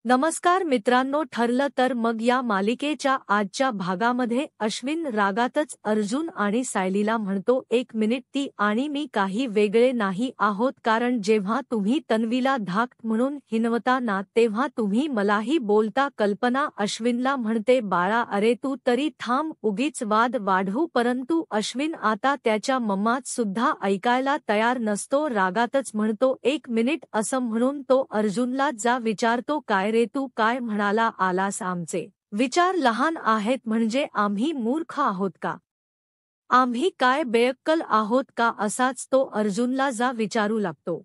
नमस्कार मित्रांनो, ठरलं तर मग या मालिकेच्या आजच्या भागामध्ये अश्विन रागातच अर्जुन आणि सायलीला म्हणतो, एक मिनिट, ती आणि मी काही वेगळे नाही आहोत. कारण जेव्हा तुम्ही तन्वीला धाक म्हणून हिनवता ना, तेव्हा तुम्ही मलाही बोलता. कल्पना अश्विनला म्हणते, बाळा अरे तू तरी थांब, उगीच वाद वाढवू. परंतु अश्विन आता त्याच्या मम्मात सुद्धा ऐकायला तयार नसतो. रागातच म्हणतो, एक मिनिट असं म्हणून तो अर्जुनला जा विचारतो, काय रे तू काय म्हणाला आलास? आमचे विचार लहान आहेत म्हणजे आम्ही मूर्ख आहोत का? आम्ही काय बेअक्कल आहोत का? असाच तो अर्जुनला जा विचारू लागतो.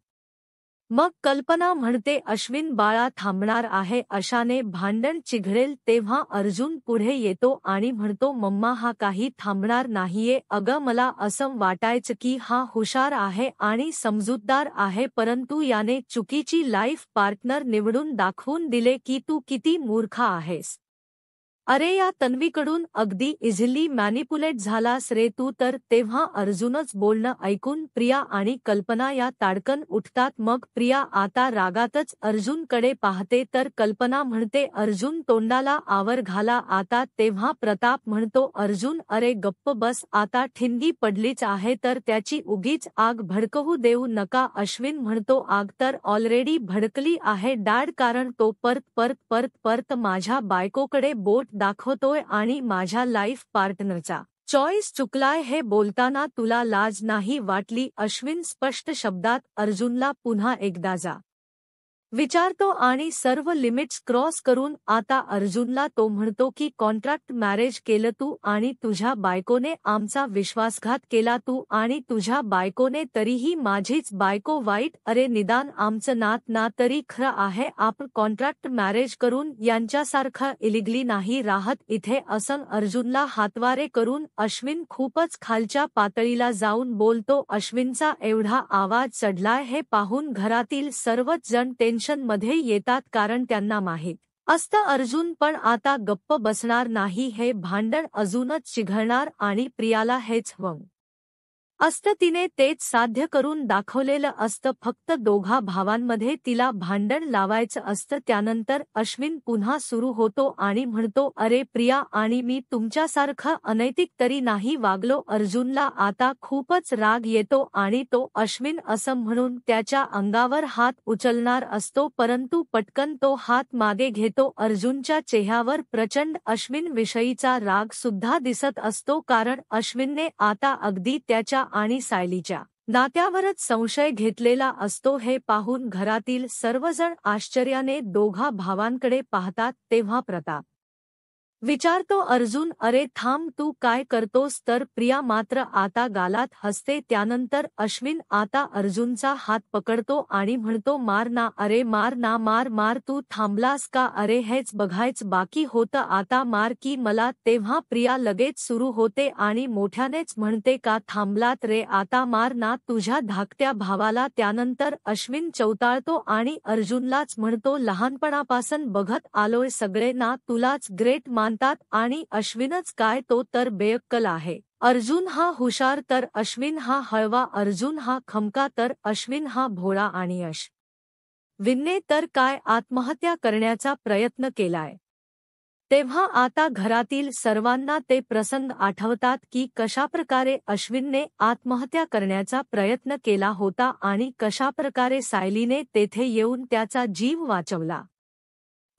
मग कल्पना म्हणते, अश्विन बाळा थांबणार आहे, अशाने भांडण चिघळेल. तेव्हा अर्जुन पुढे येतो आणि म्हणतो, मम्मा हा काही थांबणार नाहीये. अगं मला असं वाटायचं की हा हुशार आहे आणि समजूतदार आहे, परंतु याने चुकीची लाईफ पार्टनर निवडून दाखवून दिले की तू किती मूर्ख आहेस. अरे या तन्वीकडून अगदी इझिली मॅनिपुलेट झालास रे तू तर. तेव्हा अर्जुनच बोलणं ऐकून प्रिया आणि कल्पना या ताडकन उठतात. मग प्रिया आता रागातच अर्जुनकडे पाहते तर कल्पना म्हणते, अर्जुन तोंडाला आवर घाला आता. तेव्हा प्रताप म्हणतो, अर्जुन अरे गप्प बस, आता ठिणगी पडलीच आहे तर त्याची उगीच आग भडकवू देऊ नका. अश्विन म्हणतो, आग तर ऑलरेडी भडकली आहे डॅड, कारण तो परत माझ्या बायकोकडे बोट दाखवतोय आणि माझ्या लाईफ पार्टनरचा चॉईस चुकलाय. हे बोलताना तुला लाज नाही वाटली? अश्विन स्पष्ट शब्दात अर्जुनला पुन्हा एकदा जा विचारतो आणि सर्व लिमिट्स क्रॉस करून आता अर्जुनला तो म्हणतो की कॉन्ट्रॅक्ट मॅरेज केलं तू आणि तुझ्या बायकोने आमचा विश्वासघात केला. तू आणि तुझ्या बायकोने, तरीही माझीच बायको वाईट. अरे निदान आमचं नात ना तरी खरं आहे. आपण कॉन्ट्रॅक्ट मॅरेज करून यांच्यासारखं इलिगली नाही राहत इथे. असं अर्जुनला हातवारे करून अश्विन खूपच खालच्या पातळीला जाऊन बोलतो. अश्विनचा एवढा आवाज चढलाय हे पाहून घरातील सर्वच जण मध्ये येतात, कारण त्यांना माहीत असतं अर्जुन पण आता गप्प बसणार नाही, हे भांडण अजूनच चिघळणार आणि प्रियाला हेच हवं असतं. तिने तेच साध्य करून दाखवलेलं असतं. फक्त दोघा भावांमध्ये तिला भांडण लावायचं असतं. त्यानंतर अश्विन पुन्हा सुरू होतो आणि म्हणतो, अरे प्रिया आणि मी तुमच्यासारखं अनैतिक तरी नाही वागलो. अर्जुनला आता खूपच राग येतो आणि तो अश्विन असं म्हणून त्याच्या अंगावर हात उचलणार असतो, परंतु पटकन तो हात मागे घेतो. अर्जुनच्या चेहऱ्यावर प्रचंड अश्विन विषयीचा राग सुद्धा दिसत असतो, कारण अश्विनने आता अगदी त्याच्या आणि सायलीच्या नात्यावरच संशय घेतलेला असतो. हे पाहून घरातील सर्वजण आश्चर्याने दोघा भावांकडे पाहतात. तेव्हा प्रताप विचारतो, अर्जुन अरे थांब, तू काय करतोस? तर प्रिया मात्र आता गालात हसते. त्यानंतर अश्विन आता अर्जुनचा हात पकडतो आणि म्हणतो, मार ना, अरे मार ना, मार मार. तू थांबलास का? अरे हेच बघायचं बाकी होतं, आता मार की मला. तेव्हा प्रिया लगेच सुरू होते आणि मोठ्यानेच म्हणते, का थांबलात रे? आता मार ना तुझ्या धाकट्या भावाला. त्यानंतर अश्विन चौताळतो आणि अर्जुनलाच म्हणतो, लहानपणापासून बघत आलोय सगळे ना, तुलाच ग्रेट आणि अश्विनच काय, तो तर बेअक्कल आहे. अर्जुन हा हुशार तर अश्विन हा हळवा, अर्जुन हा खमका तर अश्विन हा भोळा आणि अश्विनने तर काय आत्महत्या करण्याचा प्रयत्न केलाय. तेव्हा आता घरातील सर्वांना ते प्रसंग आठवतात की कशाप्रकारे अश्विनने आत्महत्या करण्याचा प्रयत्न केला होता आणि कशाप्रकारे सायलीने तेथे येऊन त्याचा जीव वाचवला.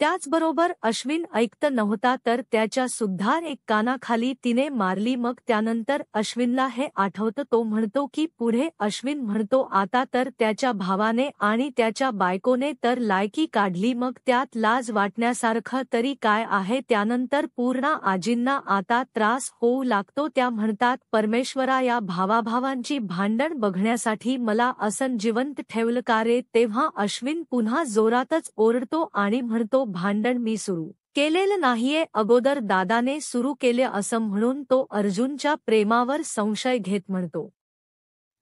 त्याचबरोबर अश्विन ऐकत नव्हता तर त्याच्या सुद्धा एक कानाखाली तिने मारली. मग त्यानंतर अश्विनला हे आठवतं. तो म्हणतो की पुढे अश्विन म्हणतो, आता तर त्याच्या भावाने आणि त्याच्या बायकोने तर लायकी काढली, मग त्यात लाज वाटण्यासारखं तरी काय आहे? त्यानंतर पूर्ण आजींना आता त्रास होऊ लागतो. त्या म्हणतात, परमेश्वरा, या भावाभावांची भांडण बघण्यासाठी मला असं जिवंत ठेवलं का रे? तेव्हा अश्विन पुन्हा जोरातच ओरडतो आणि म्हणतो, भांडण मी सुरू केलेलं नाहीये, अगोदर दादाने सुरू केले. असं म्हणून तो अर्जुनच्या प्रेमावर संशय घेत म्हणतो,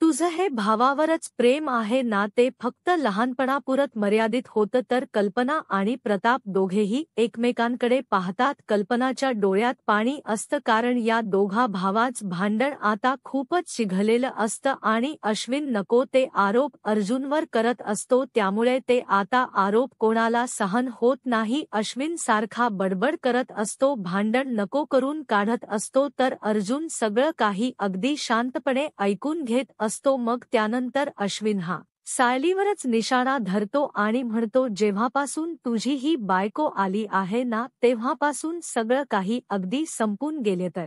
तुझं हे भावावरच प्रेम आहे ना? ते फक्त लहानपणापुरत मर्यादित होतं तर कल्पना आणि प्रताप दोघेही एकमेकांकडे पाहतात. कल्पनाच्या डोळ्यात पाणी असतं कारण या दोघा भावांचं भांडण आता खूपच चिघळलेलं असतं आणि अश्विन नको ते आरोप अर्जुनवर करत असतो, त्यामुळे ते आता आरोप कोणाला सहन होत नाही. अश्विन सारखा बडबड करत असतो, भांडण नको करून काढत असतो, तर अर्जुन सगळं काही अगदी शांतपणे ऐकून घेत असतो. मग त्यानंतर अश्विन हा सायलीवरच निशाणा धरतो आणि म्हणतो, जेव्हापासून तुझी ही बायको आली आहे ना, तेव्हापासून सगळं काही अगदी संपून गेले. तर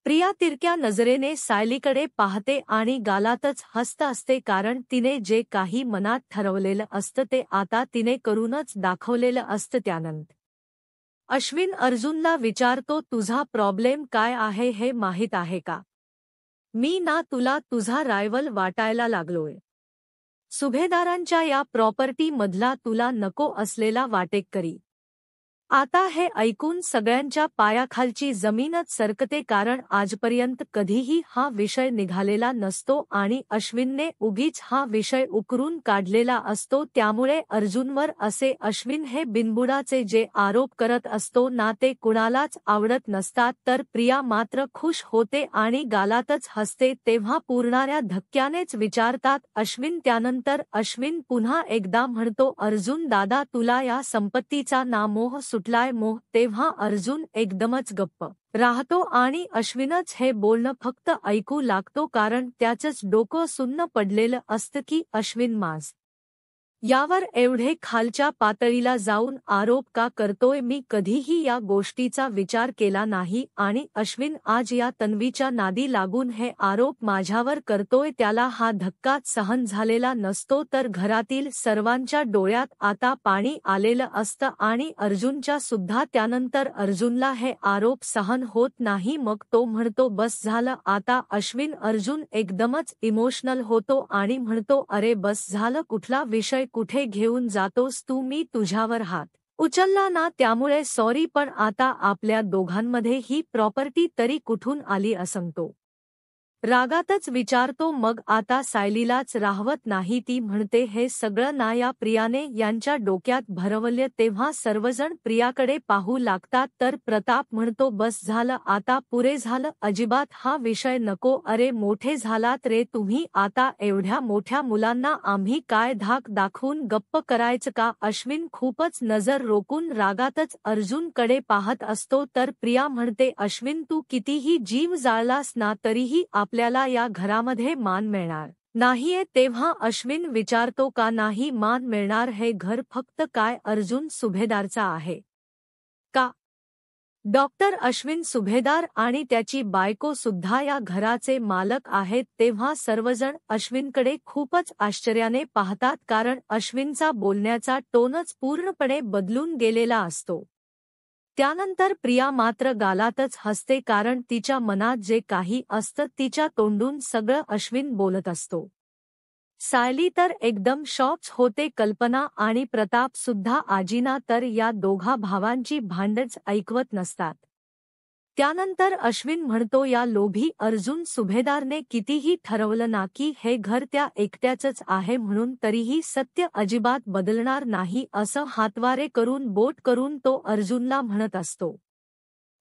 प्रिया तिरक्या नजरेने सायलीकडे पाहते आणि गालातच हसत असते, कारण तिने जे काही मनात ठरवलेलं असतं ते आता तिने करूनच दाखवलेलं असतं. त्यानंतर अश्विन अर्जुनला विचारतो, तुझा प्रॉब्लेम काय आहे हे माहीत आहे का? मी ना तुला तुझा रायव्हल वाटायला लागलोय. सुभेदारांच्या या प्रॉपर्टी मधला तुला नको असलेला वाटेकरी. आता हे ऐकून सगळ्यांच्या पायाखालची जमीनच सरकते, कारण आजपर्यंत कधीही हा विषय निघालेला नसतो आणि अश्विनने उगीच हा विषय उकरून काढलेला असतो. त्यामुळे अर्जुनवर असे अश्विन हे बिनबुडाचे जे आरोप करत असतो ना, ते कुणालाच आवडत नसतात. तर प्रिया मात्र खुश होते आणि गालातच हसते. तेव्हा पुरणाऱ्या धक्क्यानेच विचारतात अश्विन. त्यानंतर अश्विन पुन्हा एकदा म्हणतो, अर्जुन दादा, तुला या संपत्तीचा ना मोह सुटलाय? मोह? तेव्हा अर्जुन एकदमच गप्प राहतो आणि अश्विनच हे बोलणं फक्त ऐकू लागतो, कारण त्याचंच डोकं सुन्न पडलेलं असतं की अश्विन माझ यावर एवढे खालच्या पातळीला जाऊन आरोप का करतोय? मी कधीही या गोष्टीचा विचार केला नाही आणि अश्विन आज या तन्वीच्या नादी लागून हे आरोप माझ्यावर करतोय. त्याला हा धक्का सहन झालेला नसतो, तर घरातील सर्वांच्या डोळ्यात आता पाणी आलेलं असतं आणि अर्जुनच्या सुद्धा. त्यानंतर अर्जुनला हे आरोप सहन होत नाही, मग तो म्हणतो, बस झालं आता. अर्जुन एकदमच इमोशनल होतो आणि म्हणतो, अरे बस झालं, कुठला विषय कुठे घेऊन जातोस तू? मी तुझ्यावर हात उचलला ना, त्यामुळे सॉरी, पण आता आपल्या दोघांमध्ये ही प्रॉपर्टी तरी कुठून आली असं तो रागातच विचारतो. मग आता सायलीलाच राहवत नाही. ती म्हणते, हे सगळं ना या प्रियाने यांच्या डोक्यात भरवलं. तेव्हा सर्वजण प्रियाकडे पाहू लागतात, तर प्रताप म्हणतो, बस झालं आता, पुरे झालं, अजिबात हा विषय नको. अरे मोठे झालात रे तुम्ही आता, एवढ्या मोठ्या मुलांना आम्ही काय धाक दाखवून गप्प करायचं का? अश्विन खूपच नजर रोखून रागातच अर्जुनकडे पाहत असतो, तर प्रिया म्हणते, अश्विन तू कितीही जीव जाळलास ना, तरीही आपल्याला या घरामध्ये मान मिळणार नाहीये. तेव्हा अश्विन विचारतो, का नाही मान मिळणार? हे घर फक्त काय अर्जुन सुभेदारचा आहे का? डॉक्टर अश्विन सुभेदार आणि त्याची बायको सुद्धा या घराचे मालक आहेत. तेव्हा सर्वजण अश्विनकडे खूपच आश्चर्याने पाहतात, कारण अश्विनचा बोलण्याचा टोनच पूर्णपणे बदलून गेलेला असतो. त्यानंतर प्रिया मात्र गालातच हसते, कारण तिच्या मनात जे काही असतं तिच्या तोंडून सगळं अश्विन बोलत असतो. सायली तर एकदम शॉक्स होते. कल्पना आणि प्रताप सुद्धा आजीना तर या दोघा भावांची भांडणच ऐकवत नसतात. त्यानंतर अश्विन म्हणतो, या लोभी अर्जुन सुभेदारने कितीही ठरवलं ना की हे घर त्या एकट्याचंच आहे म्हणून, तरीही सत्य अजिबात बदलणार नाही, असं हातवारे करून बोट करून तो अर्जुनला म्हणत असतो.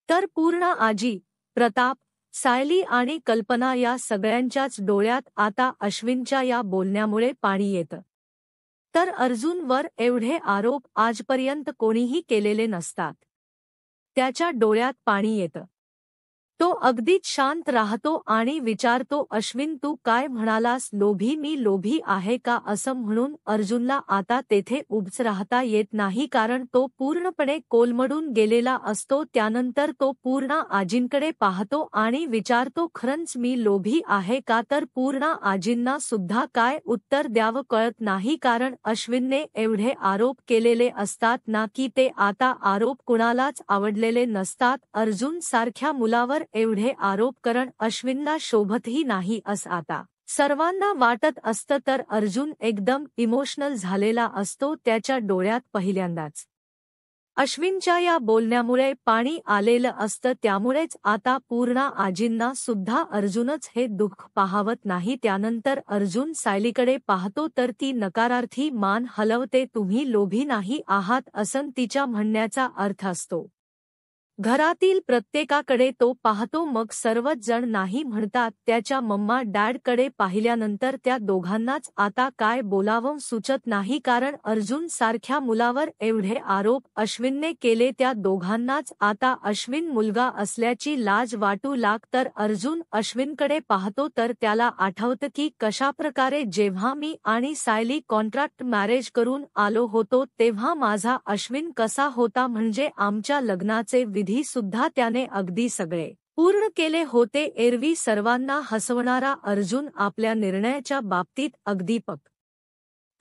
तर पूर्ण आजी, प्रताप, सायली आणि कल्पना या सगळ्यांच्याच डोळ्यात आता अश्विनच्या या बोलण्यामुळे पाणी येतं. तर अर्जुनवर एवढे आरोप आजपर्यंत कोणीही केलेले नसतात. त्याच्या डोळ्यात पाणी येतं. तो अगदीच शांत राहतो आणि विचारतो, अश्विन तू काय म्हणालास? लोभी? मी लोभी आहे का? असं म्हणून अर्जुनला आता तेथे उभच राहता येत नाही, कारण तो पूर्णपणे कोलमडून गेलेला असतो. त्यानंतर तो पूर्ण आजींकडे पाहतो आणि विचारतो, खरंच मी लोभी आहे का? तर पूर्ण आजींना सुद्धा काय उत्तर द्यावं कळत नाही, कारण अश्विनने एवढे आरोप केलेले असतात ना की ते आता आरोप कुणालाच आवडलेले नसतात. अर्जुन सारख्या मुलावर एवढे आरोप करण अश्विनला शोभतही नाही असं आता सर्वांना वाटत असतं. तर अर्जुन एकदम इमोशनल झालेला असतो. त्याच्या डोळ्यात पहिल्यांदाच अश्विनच्या या बोलण्यामुळे पाणी आलेलं असतं, त्यामुळेच आता पूर्णा आजींना सुद्धा अर्जुनच हे दुःख पाहावत नाही. त्यानंतर अर्जुन सायलीकडे पाहतो तर ती नकारार्थी मान हलवते. तुम्ही लोभी नाही आहात असं तिच्या म्हणण्याचा अर्थ असतो. घरातील प्रत्येकाकडे तो पाहतो, मग सर्वच जण नाही म्हणतात. त्याच्या मम्मा डॅडकडे पाहिल्यानंतर त्या दोघांनाच आता काय बोलावं सुचत नाही, कारण अर्जुन सारख्या मुलावर एवढे आरोप अश्विनने केले. त्या दोघांनाच आता अश्विन मुलगा असल्याची लाज वाटू तर अर्जुन अश्विनकडे पाहतो तर त्याला आठवतं की कशाप्रकारे जेव्हा मी आणि सायली कॉन्ट्रॅक्ट मॅरेज करून आलो होतो तेव्हा माझा अश्विन कसा होता, म्हणजे आमच्या लग्नाचे विधी सुद्धा त्याने अगदी सगळे पूर्ण केले होते. एरवी सर्वांना हसवणारा अर्जुन आपल्या निर्णयाच्या बाबतीत अगदी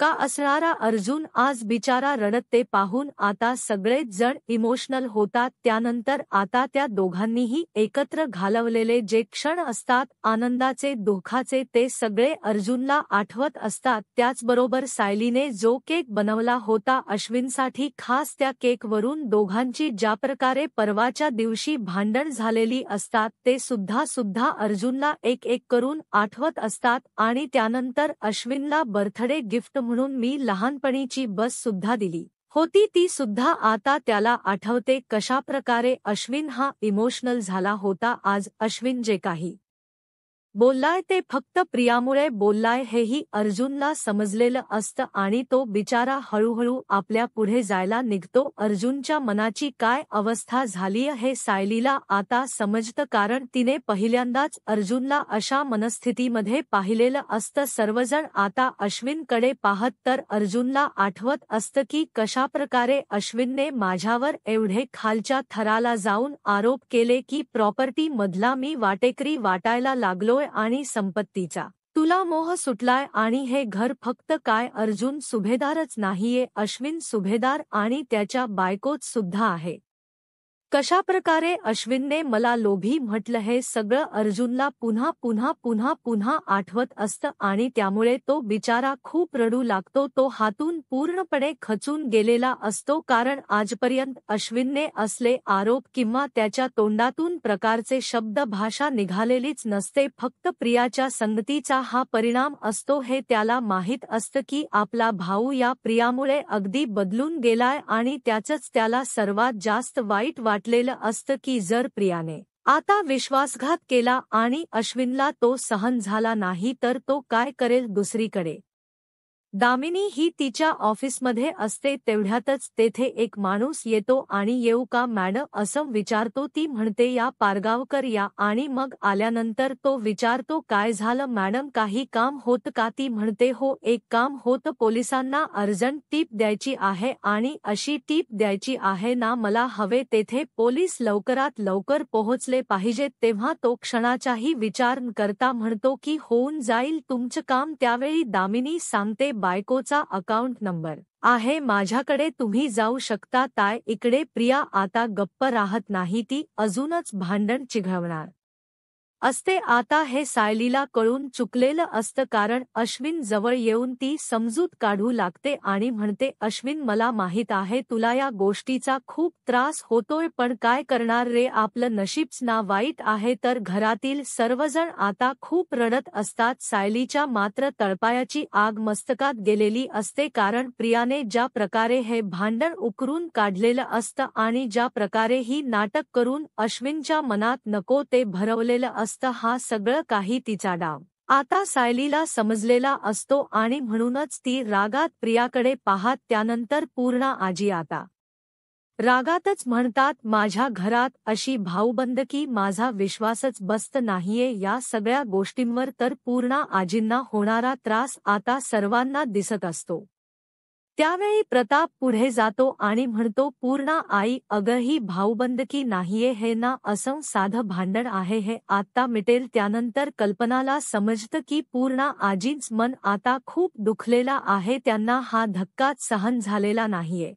का असणारा अर्जुन आज बिचारा रडत ते पाहून आता सगळेच जण इमोशनल होतात. त्यानंतर आता त्या दोघांनीही एकत्र घालवलेले जे क्षण असतात आनंदाचे दुःखाचे ते सगळे अर्जुनला आठवत असतात. त्याचबरोबर सायलीने जो केक बनवला होता अश्विनसाठी खास, त्या केकवरून दोघांची ज्याप्रकारे परवाच्या दिवशी भांडण झालेली असतात ते सुद्धा अर्जुनला एक एक करून आठवत असतात. आणि त्यानंतर अश्विनला बर्थडे गिफ्ट म्हणून मी लहानपणीची बस सुद्धा दिली होती, ती सुद्धा आता त्याला आठवते. कशाप्रकारे अश्विन हा इमोशनल झाला होता. आज अश्विन जे काही बोललाय ते फक्त प्रियामुळे बोललाय हेही अर्जुनला समजलेलं असतं आणि तो बिचारा हळूहळू आपल्या पुढे जायला निघतो. अर्जुनच्या मनाची काय अवस्था झालीय हे सायलीला आता समजतं, कारण तिने पहिल्यांदाच अर्जुनला अशा मनस्थितीमध्ये पाहिलेलं असतं. सर्वजण आता अश्विनकडे पाहत तर अर्जुनला आठवत असतं की कशाप्रकारे अश्विनने माझ्यावर एवढे खालच्या थराला जाऊन आरोप केले की प्रॉपर्टी मधला मी वाटेकरी वाटायला लागलोय आणि संपत्तीचा तुला मोह सुटलाय, आणि हे घर फक्त काय अर्जुन सुभेदारच नाहीये, अश्विन सुभेदार आणि त्याच्या बायकोत सुद्धा आहे. कशाप्रकारे अश्विनने मला लोभी म्हटलं हे सगळं अर्जुनला पुन्हा आठवत असतं आणि त्यामुळे तो बिचारा खूप रडू लागतो. तो हातून पूर्णपणे खचून गेलेला असतो, कारण आजपर्यंत अश्विनने असले आरोप किंवा त्याच्या तोंडातून प्रकारचे शब्द भाषा निघालेलीच नसते. फक्त प्रियाच्या संगतीचा हा परिणाम असतो हे त्याला माहीत असतं की आपला भाऊ या प्रियामुळे अगदी बदलून गेलाय, आणि त्याचंच त्याला सर्वात जास्त वाईट वाटलेलं असतं की जर प्रियाने आता विश्वासघात केला आणि अश्विनला तो सहन झाला नाही तर तो काय करेल. दुसरीकडे दामिनी ही तिच्या ऑफिसमध्ये असते. तेवढ्यातच तेथे एक माणूस येतो आणि येऊ का मॅडम असं विचारतो. ती म्हणते या पारगावकर या, आणि मग आल्यानंतर तो विचारतो काय झालं मॅडम, काही काम होतं का. ती म्हणते हो एक काम होतं, पोलिसांना अर्जंट टीप द्यायची आहे. आणि अशी टीप द्यायची आहे ना मला, हवे तेथे पोलीस लवकरात लवकर पोहोचले पाहिजेत. तेव्हा तो क्षणाचाही विचार न करता म्हणतो की होऊन जाईल तुमचं काम. त्यावेळी दामिनी सांगते बायकोचा अकाउंट नंबर आहे माझ्याकडे, तुम्ही जाऊ शकता. ताय इकडे प्रिया आता गप्प राहत नाही, ती अजूनच भांडण चिघळवणार असते. आता हे सायलीला कळून चुकलेलं असतं, कारण अश्विन जवळ येऊन ती समजूत काढू लागते आणि म्हणते अश्विन मला माहीत आहे तुला या गोष्टीचा खूप त्रास होतोय, पण काय करणार रे, आपलं नशीबच ना वाईट आहे. तर घरातील सर्वजण आता खूप रडत असतात. सायलीच्या मात्र तळपायाची आग मस्तकात गेलेली असते, कारण प्रियाने ज्या प्रकारे हे भांडण उकरून काढलेलं असतं आणि ज्या प्रकारे ही नाटक करून अश्विनच्या मनात नको ते भरवलेलं असतं, हा सगळं काही तिचा डाव आता सायलीला समजलेला असतो आणि म्हणूनच ती रागात प्रियाकडे पाहत त्यानंतर पूर्णा आजी आता रागातच म्हणतात माझ्या घरात अशी भाऊबंदकी माझा विश्वासच बसत नाहीये. या सगळ्या गोष्टींवर तर पूर्णा आजींना होणारा त्रास आता सर्वांना दिसत असतो. त्यावेळी प्रताप पुढे जातो आणि म्हणतो पूर्णा आई, अगं ही भाऊबंदकी नाहीये हे ना, असं साधं भांडण आहे, हे आत्ता मिटेल. त्यानंतर कल्पनाला समजतं की पूर्णा आजींच मन आता खूप दुखलेला आहे, त्यांना हा धक्काच सहन झालेला नाहीये.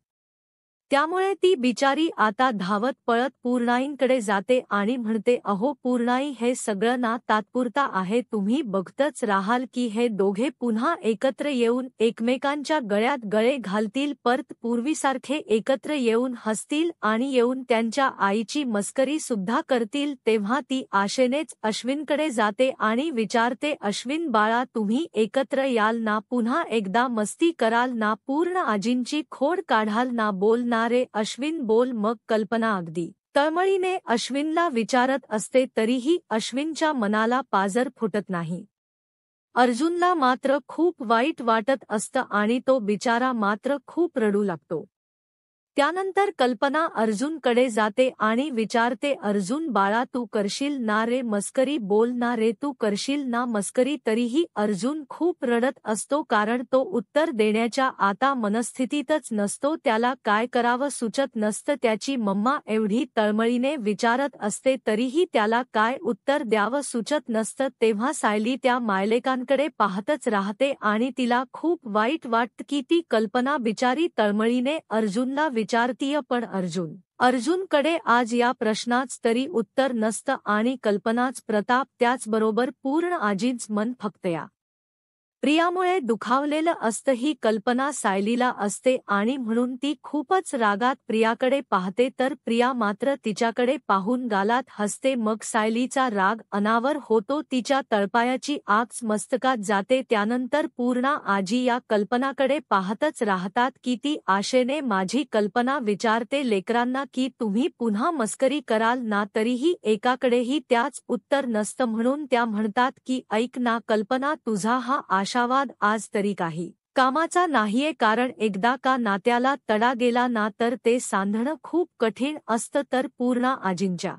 त्यामुळे ती बिचारी आता धावत पळत पूर्णाईंकडे जाते आणि म्हणते, अहो पूर्णाई, हे सगळं ना तात्पुरता आहे, तुम्ही बघतच राहाल की हे दोघे पुन्हा एकत्र येऊन एकमेकांच्या गळ्यात गळे घालतील, परत पूर्वीसारखे एकत्र येऊन हसतील आणि येऊन त्यांच्या आईची मस्करी सुद्धा करतील. तेव्हा ती आशेनेच अश्विनकडे जाते आणि विचारते, अश्विन बाळा, तुम्ही एकत्र याल ना, पुन्हा एकदा मस्ती कराल ना, पूर्ण आजींची खोड काढाल ना, बोल ना रे अश्विन, बोल. मग कल्पना अगदी तळमळीने अश्विनला विचारत असते, तरीही अश्विनच्या मनाला पाजर फुटत नाही. अर्जुनला मात्र खूप वाईट वाटत असतं आणि तो बिचारा मात्र खूप रडू लागतो. त्यानंतर कल्पना अर्जुनकडे जाते आणि विचारते, अर्जुन बाळा, तू करशील ना रे मस्करी, बोल ना रे, तू करशील ना मस्करी. तरीही अर्जुन खूप रडत असतो, कारण तो उत्तर देण्याच्या आता मनस्थितीतच नसतो. त्याला काय करावं सुचत नसतं. त्याची मम्मा एवढी तळमळीने विचारत असते, तरीही त्याला काय उत्तर द्यावं सुचत नसतं. तेव्हा सायली त्या मायलेकांकडे पाहतच राहते आणि तिला खूप वाईट वाटतं की ती कल्पना बिचारी तळमळीने अर्जुनला विचारतीय, पण अर्जुनकडे आज या प्रश्नाच तरी उत्तर नसतं आणि कल्पनाच प्रताप, त्याचबरोबर पूर्ण आजींच मन फक्त या प्रियामुळे दुखावलेलं असतं. ही कल्पना सायलीला असते आणि म्हणून ती खूपच रागात प्रियाकडे पाहते, तर प्रिया मात्र तिच्याकडे पाहून गालात हसते. मग सायलीचा राग अनावर होतो, तिच्या तळपायाची आग मस्तकात जाते. त्यानंतर पूर्णा आजी या कल्पनाकडे पाहतच राहतात. किती आशेने माझी कल्पना विचारते लेकरांना की तुम्ही पुन्हा मस्करी कराल ना, तरीही एकाकडेही त्याच उत्तर नसतं. म्हणून त्या म्हणतात की ऐक ना कल्पना, तुझा हा आशावाद आज तरी काही कामाचा नाहीये, कारण एकदा का नात्याला तडा गेला ना, तर ते सांधणं खूप कठीण असतं. तर पूर्णा आजींच्या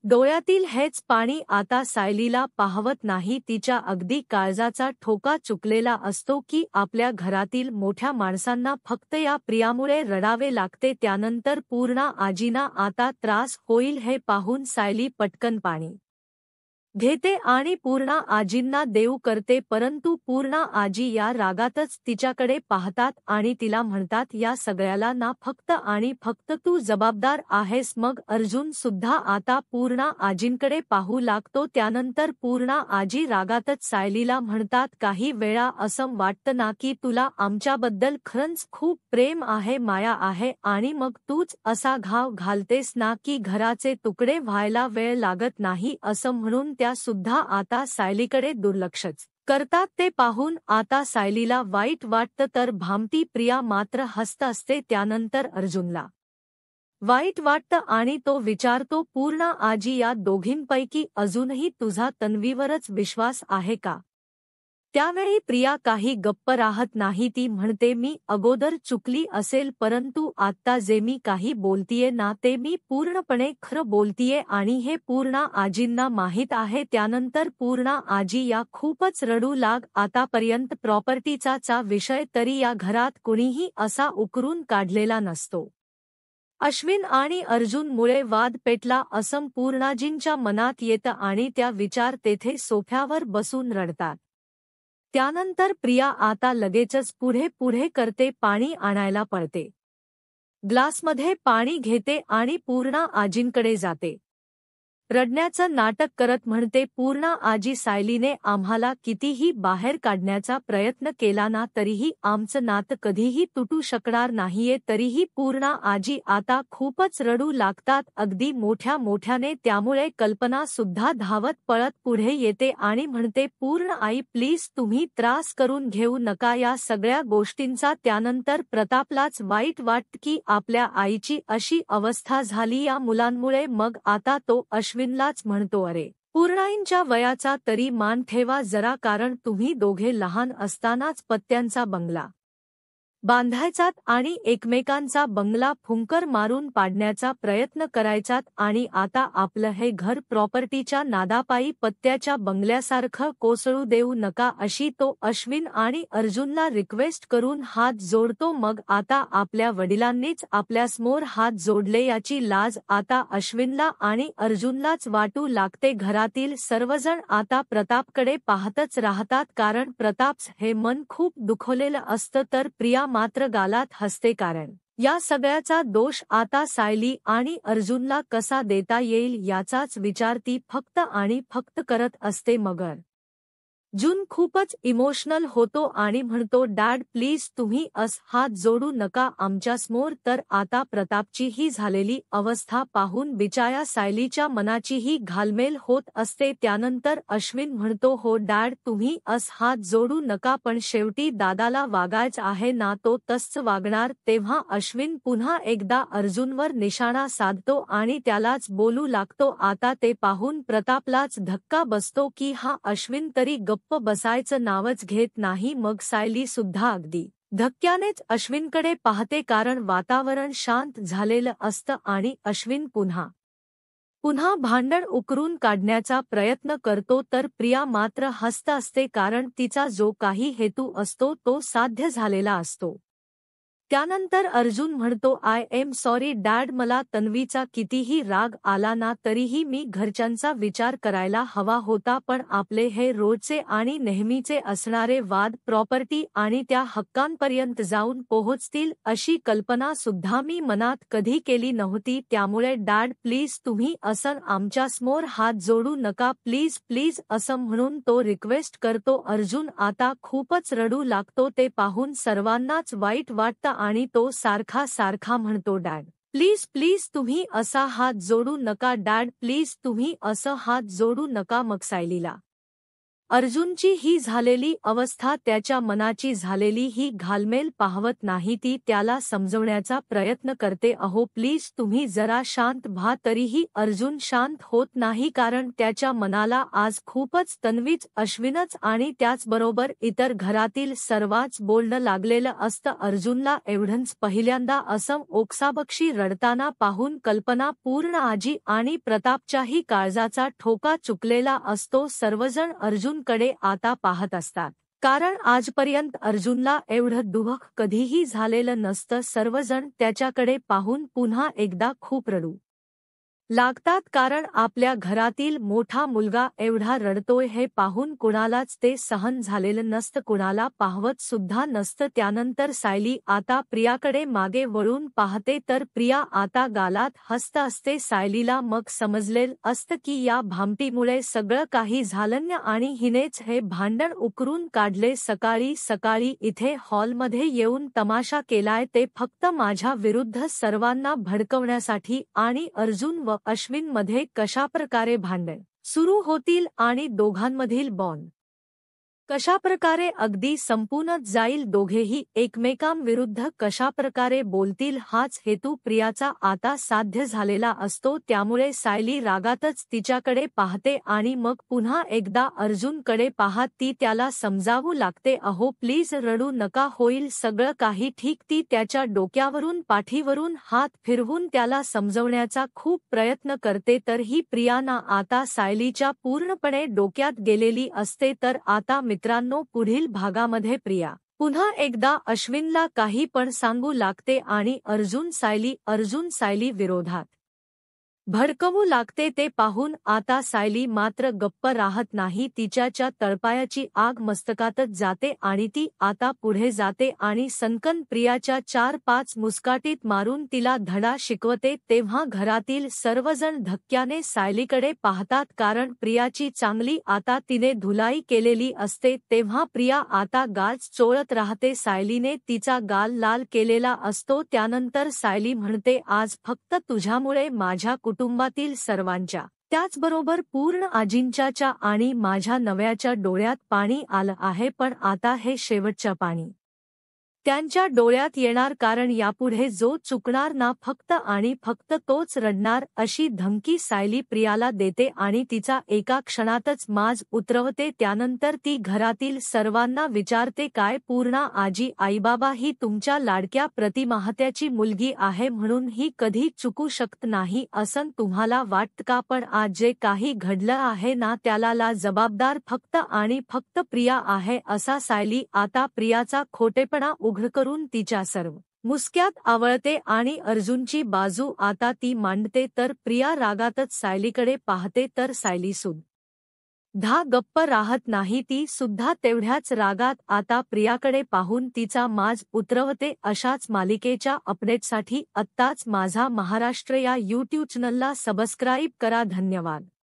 डोळ्यातील हेच पाणी आता सायलीला पाहवत नाही. तिच्या अगदी काळजाचा ठोका चुकलेला असतो की आपल्या घरातील मोठ्या माणसांना फक्त या प्रियामुळे रडावे लागते. त्यानंतर पूर्णा आजींना आता त्रास होईल हे पाहून सायली पटकन पाणी घेते आणि पूर्णा आजींना देऊ करते, परंतु पूर्णा आजी या रागातच तिच्याकडे पाहतात आणि तिला म्हणतात, या सगळ्याला ना फक्त आणि फक्त तू जबाबदार आहेस. मग अर्जुन सुद्धा आता पूर्णा आजींकडे पाहू लागतो. त्यानंतर पूर्णा आजी रागातच सायलीला म्हणतात, काही वेळा असं वाटतं ना की तुला आमच्याबद्दल खरंच खूप प्रेम आहे, माया आहे, आणि मग तूच असा घाव घालतेस ना की घराचे तुकडे व्हायला वेळ लागत नाही. असं म्हणून त्या सुद्धा आता सायलीकडे दुर्लक्षच करतात. ते पाहून आता सायलीला वाईट वाटतं, तर भामटी प्रिया मात्र हसत असते. त्यानंतर अर्जुनला वाईट वाटतं आणि तो विचारतो, पूर्णा आजी, या दोघींपैकी अजूनही तुझा तन्वीवरच विश्वास आहे का? त्यावेळी प्रिया काही गप्प राहत नाही. ती म्हणते, मी अगोदर चुकली असेल, परंतु आत्ता जे मी काही बोलतीये ना, ते मी पूर्णपणे खरं बोलतीये आणि हे पूर्णा आजींना माहीत आहे. त्यानंतर पूर्णा आजी या खूपच रडू लाग. आतापर्यंत प्रॉपर्टीचा विषय तरी या घरात कुणीही असा उकरून काढलेला नसतो. अश्विन आणि अर्जुनमुळे वाद पेटला असं पूर्णाजींच्या मनात येतं आणि त्या विचार तेथे सोफ्यावर बसून रडतात. त्यानंतर प्रिया आता लगेचच पुढे करते, पाणी आणायला पळते. ग्लासमध्ये पाणी घेते आणि पूर्णा आजींकडे जाते. रडण्याचं नाटक करत म्हणते, पूर्णा आजी, सायलीने आम्हाला कितीही बाहेर काढण्याचा प्रयत्न केला ना, तरीही आमचं नातं कधीही तुटू शकणार नाहीये. तरीही पूर्णा आजी आता खूपच रडू लागतात, अगदी मोठ्या मोठ्याने. त्यामुळे कल्पना सुद्धा धावत पळत पुढे येते आणि म्हणते, पूर्ण आई, प्लीज तुम्ही त्रास करून घेऊ नका या सगळ्या गोष्टींचा. त्यानंतर प्रतापलाच वाईट वाटतं की आपल्या आईची अशी अवस्था झाली या मुलांमुळे. मग आता तो अश्विनलाच म्हणतो, अरे पूर्णाईंच्या वयाचा तरी मान ठेवा जरा, कारण तुम्ही दोघे लहान असतानाच पत्त्यांचा बंगला बांधायचात आणि एकमेकांचा बंगला फुंकर मारून पाडण्याचा प्रयत्न करायचात, आणि आता आपलं हे घर प्रॉपर्टीच्या नादापायी पत्त्याच्या बंगल्यासारखं कोसळू देऊ नका, अशी तो अश्विन आणि अर्जुनला रिक्वेस्ट करून हात जोडतो. मग आता आपल्या वडिलांनीच आपल्यासमोर हात जोडले याची लाज आता अश्विनला आणि अर्जुनलाच वाटू लागते. घरातील सर्वजण आता प्रतापकडे पाहतच राहतात, कारण प्रतापचं हे मन खूप दुखवलेलं असतं. तर प्रिया मात्र गालात हसते, कारण या सगळ्याचा दोष आता सायली आणि अर्जुनला कसा देता येईल याचाच विचार ती फक्त आणि फक्त करत असते. मगर जून खूपच इमोशनल होतो आणि म्हणतो, डॅड प्लीज तुम्ही हात जोडू नका आमच्यासमोर. तर आता प्रतापची ही झालेली अवस्था पाहून बिचाऱ्या सायलीच्या मनाचीही घालमेल होत असते. त्यानंतर अश्विन म्हणतो, हो डॅड तुम्ही हात जोडू नका, पण शेवटी दादाला वागायचं आहे ना, तो तसंच वागणार. तेव्हा अश्विन पुन्हा एकदा अर्जुनवर निशाणा साधतो आणि त्यालाच बोलू लागतो. आता ते पाहून प्रतापलाच धक्का बसतो की हा अश्विन तरी गप्प बसायचं नावच घेत नाही. मग सायली सुद्धा अगदी धक्क्यानेच अश्विनकडे पाहते, कारण वातावरण शांत झालेलं असतं आणि अश्विन पुन्हा भांडण उकरून काढण्याचा प्रयत्न करतो. तर प्रिया मात्र हसत असते, कारण तिचा जो काही हेतू असतो तो साध्य झालेला असतो. त्यानंतर अर्जुन म्हणतो, आय एम सॉरी डॅड, मला तन्वीचा कितीही राग आला ना तरीही मी घरच्यांचा विचार करायला हवा होता. पण आपले हे रोजचे आणि नेहमीचे असणारे वाद प्रॉपर्टी आणि त्या हक्कांपर्यंत जाऊन पोहोचतील अशी कल्पना सुद्धा मी मनात कधी केली नव्हती. त्यामुळे डॅड प्लीज तुम्ही असं आमच्यासमोर हात जोडू नका प्लीज प्लीज, असं म्हणून तो रिक्वेस्ट करतो. अर्जुन आता खूपच रडू लागतो. ते पाहून सर्वांनाच वाईट वाटतं आणि तो सारखा सारखा म्हणतो, डॅड प्लीज प्लीज तुम्ही असा हात जोडू नका, डॅड प्लीज तुम्ही असं हात जोडू नका. मग सायलीला अर्जुनची ही झालेली अवस्था, त्याच्या मनाची झालेली ही घालमेल पाहवत नाही. ती त्याला समजवण्याचा प्रयत्न करते, अहो प्लीज तुम्ही जरा शांत व्हा. तरीही अर्जुन शांत होत नाही, कारण त्याच्या मनाला आज खूपच तन्वीच, अश्विनच आणि त्याचबरोबर इतर घरातील सर्वांच बोलणं लागलेलं असतं. अर्जुनला एवढंच पहिल्यांदा असं ओक्साबक्षी रडताना पाहून कल्पना पूर्ण आजी आणि प्रतापच्याही काळजाचा ठोका चुकलेला असतो. सर्वजण अर्जुनकडे आता पाहत असतात, कारण आजपर्यंत अर्जुनला एवढं दुःख कधीही झालेलं नसतं. सर्वजण त्याच्याकडे पाहून पुन्हा एकदा खूप रडू लागतात, कारण आपल्या घरातील मोठा मुलगा एवढा रडतोय हे पाहून कुणालाच ते सहन झालेलं नसतं, कुणाला पाहवत सुद्धा नसतं. त्यानंतर सायली आता प्रियाकडे मागे वळून पाहते, तर प्रिया आता गालात हसत असते. सायलीला मग समजलेलं असतं की या भामटीमुळे सगळं काही झालं आणि हिनेच हे भांडण उकरून काढले. सकाळी सकाळी इथे हॉलमध्ये येऊन तमाशा केलाय ते फक्त माझ्या विरुद्ध सर्वांना भडकवण्यासाठी. आणि अर्जुन व अश्विन मध्ये कशाप्रकारे भांडण सुरू होतील आणि दोघांमधील बॉन्ड कशाप्रकारे अगदी संपून जाईल, दोघेही एकमेकांविरुद्ध कशाप्रकारे बोलतील, हाच हेतू प्रियाचा आता साध्य झालेला असतो. त्यामुळे सायली रागातच तिच्याकडे पाहते आणि मग पुन्हा एकदा अर्जुनकडे पाहत ती त्याला समजावू लागते, अहो प्लीज रडू नका, होईल सगळं काही ठीक. ती त्याच्या डोक्यावरून पाठीवरून हात फिरवून त्याला समजवण्याचा खूप प्रयत्न करते. तर ही प्रियाना आता सायलीच्या पूर्णपणे डोक्यात गेलेली असते. तर आता मित्रांनो, पुढील भागामध्ये प्रिया पुन्हा एकदा अश्विनला काही पण सांगू लागते आणि अर्जुन सायली विरोधात भडकवू लागते. ते पाहून आता सायली मात्र गप्प राहत नाही. तिच्याच्या तळपायाची आग मस्तकातच जाते आणि ती आता पुढे जाते आणि सनकन प्रियाच्या 4-5 मुस्काटीत मारून तिला धडा शिकवते. तेव्हा घरातील सर्वजण धक्क्याने सायलीकडे पाहतात, कारण प्रियाची चांगली आता तिने धुलाई केलेली असते. तेव्हा प्रिया आता गाल चोळत राहते. सायलीने तिचा गाल लाल केलेला असतो. त्यानंतर सायली म्हणते, आज फक्त तुझ्यामुळे माझ्या कुटुंबातील सर्वांच्या, त्याचबरोबर पूर्ण आजींच्या आणि माझ्या नव्याच्या डोळ्यात पाणी आलं आहे. पण आता हे शेवटचं पाणी त्यांच्या डोळ्यात येणार, कारण यापुढे जो चुकणार ना फक्त आणि फक्त तोच रडणार, अशी धमकी सायली प्रियाला देते आणि तिचा एका क्षणातच माज उतरवते. त्यानंतर ती घरातील सर्वांना विचारते, काय पूर्णा आजी, आईबाबा ही तुमच्या लाडक्या प्रतिमाहत्याची मुलगी आहे म्हणून ही कधी चुकू शकत नाही असं तुम्हाला वाटतं का? पण आज जे काही घडलं आहे ना त्याला जबाबदार फक्त आणि फक्त प्रिया आहे. असा सायली आता प्रियाचा खोटेपणा उघड करून तिच्या सर्व मुसक्यात आवळते आणि अर्जुनची बाजू आता ती मांडते. तर प्रिया रागातच सायलीकडे पाहते, तर सायली सुद्धा धा गप्प राहत नाही ती सुद्धा तेवढ्याच रागात आता प्रियाकडे पाहून तिचा माज उतरवते। अशाच मालिकेच्या अपडेटसाठी आत्ताच माझा महाराष्ट्र या यूट्यूब चॅनलला सबस्क्राईब करा। धन्यवाद।